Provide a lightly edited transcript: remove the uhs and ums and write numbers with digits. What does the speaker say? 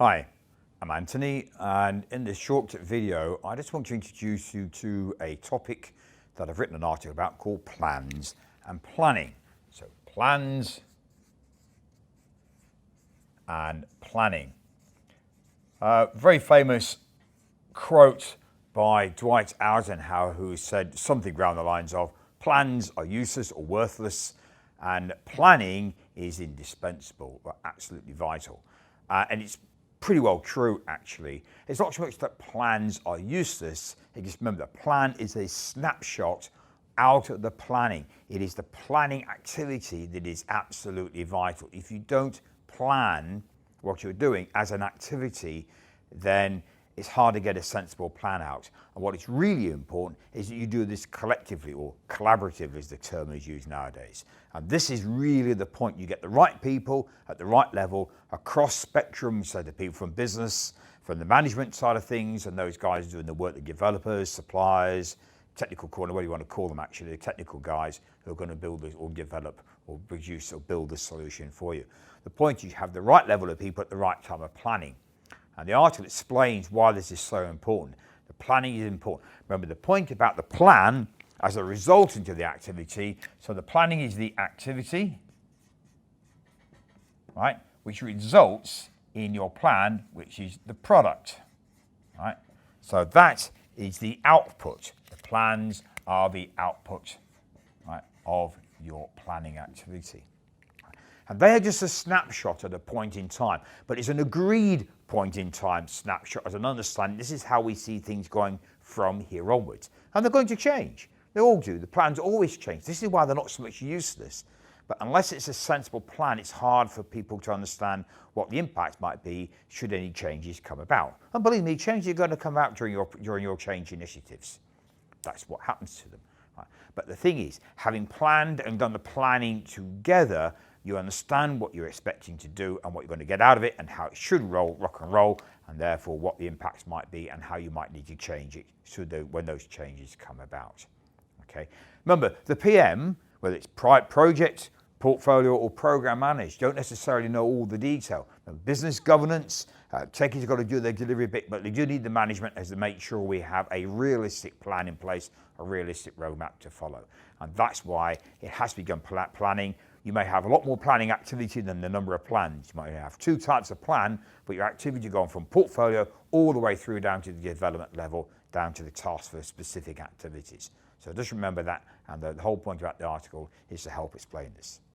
Hi, I'm Anthony, and in this short video I just want to introduce you to a topic that I've written an article about called plans and planning. So plans and planning. Very famous quote by Dwight Eisenhower, who said something around the lines of plans are useless or worthless and planning is indispensable or absolutely vital. And it's pretty well true, actually. It's not so much that plans are useless. You just remember that plan is a snapshot out of the planning. It is the planning activity that is absolutely vital. If you don't plan what you're doing as an activity, then it's hard to get a sensible plan out. And what is really important is that you do this collectively, or collaboratively as the term is used nowadays. And this is really the point. You get the right people at the right level across spectrum, so the people from business, from the management side of things, and those guys doing the work, the developers, suppliers, technical corner, what do you want to call them actually, the technical guys who are going to build this or develop or produce or build the solution for you. The point is you have the right level of people at the right time of planning. And the article explains why this is so important. The planning is important. Remember the point about the plan as a resultant of the activity. So the planning is the activity, right, which results in your plan, which is the product, right? So that is the output. The plans are the output, right, of your planning activity. And they are just a snapshot at a point in time, but it's an agreed point in time snapshot as an understanding. This is how we see things going from here onwards. And they're going to change. They all do. The plans always change. This is why they're not so much useless. But unless it's a sensible plan, it's hard for people to understand what the impact might be should any changes come about. And believe me, changes are going to come out during your change initiatives. That's what happens to them. Right? But the thing is, having planned and done the planning together, you understand what you're expecting to do and what you're going to get out of it and how it should rock and roll, and therefore what the impacts might be and how you might need to change it when those changes come about. Okay. Remember, the PM, whether it's project, portfolio or program managed, don't necessarily know all the detail. Business governance, techies have got to do their delivery bit, but they do need the management as to make sure we have a realistic plan in place, a realistic roadmap to follow. And that's why it has to be done planning. You may have a lot more planning activity than the number of plans. You might have two types of plan, but your activity going from portfolio all the way through down to the development level, down to the task for specific activities. So just remember that, and the whole point about the article is to help explain this.